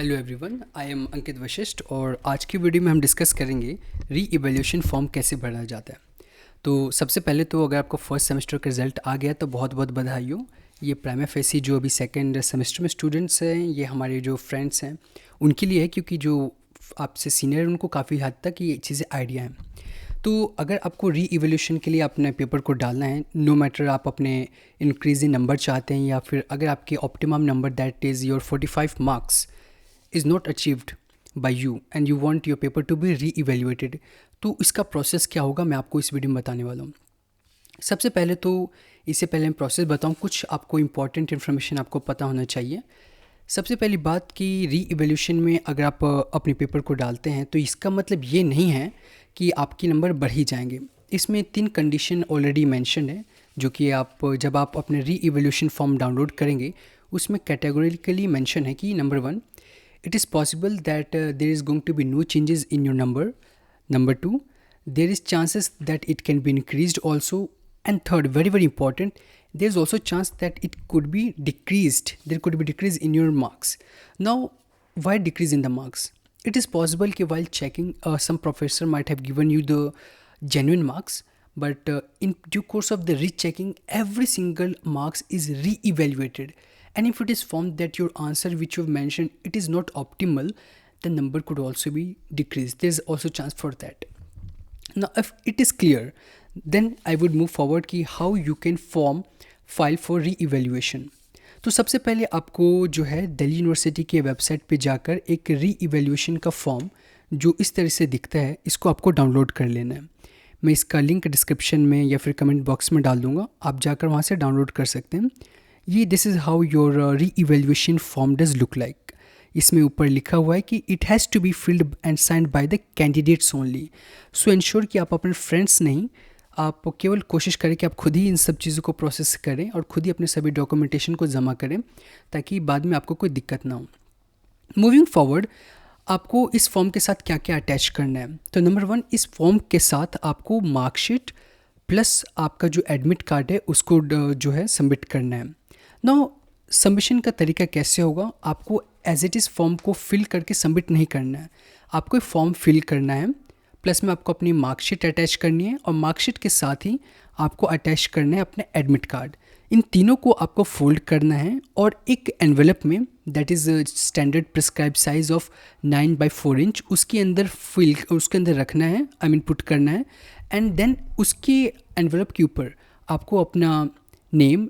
Hello everyone, I am अंकित वशिष्ठ और आज की वीडियो में हम डिस्कस करेंगे री इवैल्यूएशन फॉर्म कैसे भरा जाता है। तो सबसे पहले तो अगर आपको फर्स्ट सेमेस्टर का रिजल्ट आ गया तो बहुत बहुत बधाई हो। ये प्राइमा फेसी जो अभी सेकेंड सेमेस्टर में स्टूडेंट्स हैं, ये हमारे जो फ्रेंड्स हैं उनके लिए है, क्योंकि जो आपसे सीनियर हैं उनको काफ़ी हद तक ये चीज़ें आइडिया हैं। तो अगर आपको री इवैल्यूएशन के लिए अपने पेपर को डालना है, नो मैटर आप अपने इंक्रीज इन नंबर चाहते हैं या फिर अगर आपके optimum number that is your 45 marks is not achieved by you and you want your paper to be re-evaluated, तो इसका प्रोसेस क्या होगा मैं आपको इस वीडियो में बताने वाला हूँ। सबसे पहले तो इससे पहले मैं प्रोसेस बताऊँ, कुछ आपको इंपॉर्टेंट इन्फॉर्मेशन आपको पता होना चाहिए। सबसे पहली बात कि री इवैल्यूएशन में अगर आप अपने पेपर को डालते हैं तो इसका मतलब ये नहीं है कि आपके नंबर बढ़ ही जाएंगे। इसमें 3 कंडीशन ऑलरेडी मेंशन है, जो कि आप जब आप अपने री इवैल्यूएशन फॉर्म डाउनलोड करेंगे उसमें कैटेगोरिकली मेंशन है कि number 1, it is possible that there is going to be no changes in your number. Number 2, there is chances that it can be increased also. And third, very very important, there is also chance that it could be decreased. There could be decrease in your marks. Now, why decrease in the marks? It is possible that while checking, some professor might have given you the genuine marks, but in due course of the rechecking, every single marks is re-evaluated. And if it is found that your answer which you've mentioned it is not optimal, the number could also be decreased. There's also chance for that. Now if it is clear, then I would move forward कि how you can form file for re-evaluation. तो सबसे पहले आपको जो है Delhi university के website पे जाकर एक री-इवैल्यूएशन का फॉर्म जो इस तरह से दिखता है इसको आपको डाउनलोड कर लेना है। मैं इसका लिंक डिस्क्रिप्शन में या फिर कमेंट बॉक्स में डाल दूँगा, आप जाकर वहाँ से डाउनलोड कर सकते हैं। ये this is how your reevaluation form does look like. इसमें ऊपर लिखा हुआ है कि it has to be filled and signed by the candidates only. So ensure कि आप अपने फ्रेंड्स नहीं, आप केवल कोशिश करें कि आप खुद ही इन सब चीज़ों को प्रोसेस करें और खुद ही अपने सभी डॉक्यूमेंटेशन को जमा करें ताकि बाद में आपको कोई दिक्कत ना हो। मूविंग फॉरवर्ड, आपको इस फॉर्म के साथ क्या क्या अटैच करना है। तो नंबर 1, इस फॉर्म के साथ आपको मार्कशीट प्लस आपका जो एडमिट कार्ड है उसको जो है सबमिट करना है। नाउ सबमिशन का तरीका कैसे होगा, आपको एज इट इज़ फॉर्म को फिल करके सबमिट नहीं करना है, आपको फॉर्म फिल करना है प्लस में आपको अपनी मार्कशीट अटैच करनी है और मार्कशीट के साथ ही आपको अटैच करना है अपने एडमिट कार्ड। इन तीनों को आपको फोल्ड करना है और एक एनवेलप में that is standard prescribe size of 9x4 inch उसके अंदर रखना है, आई मीन पुट करना है। एंड देन उसके एनवेलप के ऊपर आपको अपना name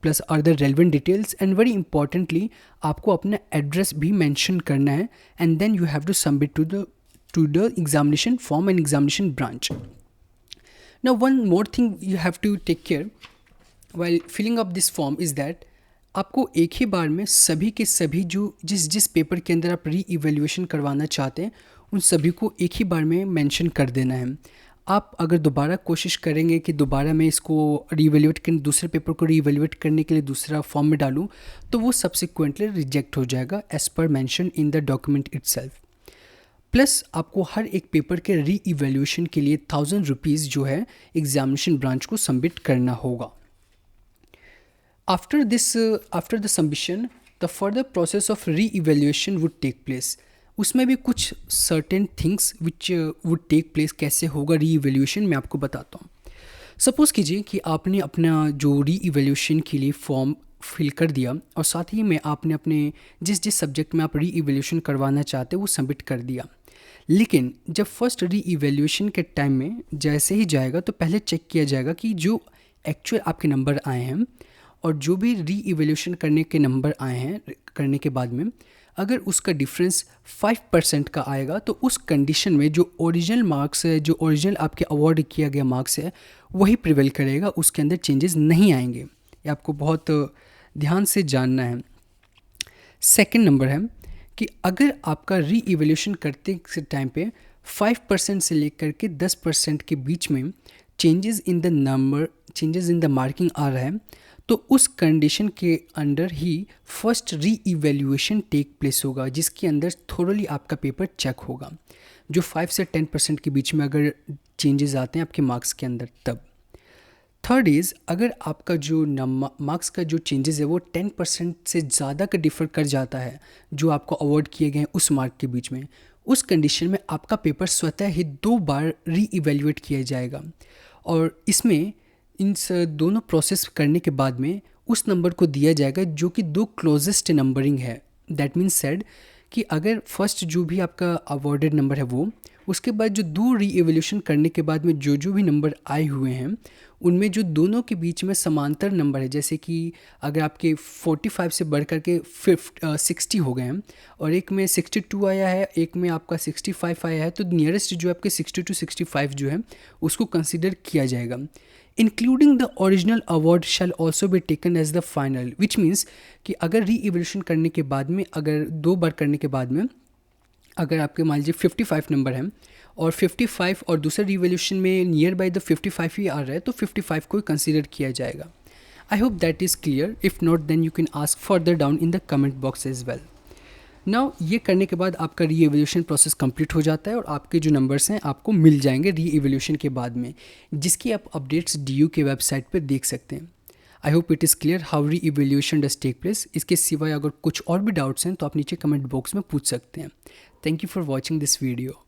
plus other relevant details and very importantly आपको अपना एड्रेस भी मेंशन करना है। And then you have to submit to the examination form and examination branch. Now one more thing you have to take care while filling up this form is that आपको एक ही बार में सभी के सभी जो जिस पेपर के अंदर आप री इवैल्यूएशन करवाना चाहते हैं उन सभी को एक ही बार में मेंशन कर देना है। आप अगर दोबारा कोशिश करेंगे कि दोबारा मैं इसको रीवैल्यूएट कर दूसरे पेपर को रीवैल्यूएट करने के लिए दूसरा फॉर्म में डालूं तो वो सब्सिक्वेंटली रिजेक्ट हो जाएगा एज पर mention in the document itself. Plus आपको हर एक पेपर के री इवैल्यूएशन के लिए 1000 रुपीज़ जो है एग्जामिनेशन ब्रांच को सबमिट करना होगा। After the submission the further process of reevaluation would take place. उसमें भी कुछ certain things which would take place. कैसे होगा री इवैल्यूएशन मैं आपको बताता हूँ। सपोज़ कीजिए कि आपने अपना जो री इवैल्यूएशन के लिए फॉर्म फिल कर दिया और साथ ही में आपने अपने जिस सब्जेक्ट में आप री इवैल्यूएशन करवाना चाहते हो वो सबमिट कर दिया। लेकिन जब फर्स्ट री इवैल्यूएशन के टाइम में जैसे ही जाएगा तो पहले चेक किया जाएगा कि जो एक्चुअल आपके नंबर आए हैं और जो भी री इवैल्यूएशन करने के नंबर आए हैं करने के बाद में अगर उसका डिफरेंस 5% का आएगा तो उस कंडीशन में जो ओरिजिनल मार्क्स है, जो ओरिजिनल आपके अवार्ड किया गया मार्क्स है वही प्रिवेल करेगा, उसके अंदर चेंजेस नहीं आएंगे। ये आपको बहुत ध्यान से जानना है। सेकंड नंबर है कि अगर आपका री इवैल्यूएशन करते टाइम पे 5% से लेकर के 10% के बीच में चेंजेस इन द मार्किंग आ रहा है तो उस कंडीशन के अंडर ही फर्स्ट री इवैल्यूएशन टेक प्लेस होगा, जिसके अंदर थोड़ली आपका पेपर चेक होगा। जो 5 से 10% के बीच में अगर चेंजेस आते हैं आपके मार्क्स के अंदर तब थर्ड इज़, अगर आपका जो मार्क्स का जो चेंजेस है वो 10% से ज़्यादा का डिफ़र कर जाता है जो आपको अवॉर्ड किए गए हैं उस मार्क के बीच में, उस कंडीशन में आपका पेपर स्वतः ही 2 बार री इवेल्युएट किया जाएगा। और इसमें दोनों प्रोसेस करने के बाद में उस नंबर को दिया जाएगा जो कि 2 क्लोजेस्ट नंबरिंग है। दैट मीन्स सेड कि अगर फर्स्ट जो भी आपका अवॉर्डेड नंबर है वो, उसके बाद जो 2 री एवोल्यूशन करने के बाद में जो भी नंबर आए हुए हैं उनमें जो दोनों के बीच में समांतर नंबर है, जैसे कि अगर आपके 45 से बढ़ कर के 60 हो गए हैं और एक में 62 आया है, एक में आपका 65 आया है, तो नियरेस्ट जो आपके 60 to 65 जो है उसको कंसिडर किया जाएगा। Including the original award shall also be taken as the final, which means कि अगर री इवोल्यूशन करने के बाद में, अगर 2 बार करने के बाद में अगर आपके मान लीजिए 55 नंबर है और 55 और दूसरे रिवोल्यूशन में नियर बाय द 55 ही आ रहा है, तो 55 को ही कंसिडर किया जाएगा। I hope that is clear. If not then you can ask further down in the comment box as well. Now ये करने के बाद आपका री एवोल्यूशन प्रोसेस कंप्लीट हो जाता है और आपके जो नंबर्स हैं आपको मिल जाएंगे री एवोल्यूशन के बाद में, जिसकी आप अपडेट्स DU के वेबसाइट पर देख सकते हैं। I hope it is clear how री इवेल्यूशन डज टेक प्लेस। इसके सिवाय अगर कुछ और भी डाउट्स हैं तो आप नीचे कमेंट बॉक्स में पूछ सकते हैं। Thank you for watching this video.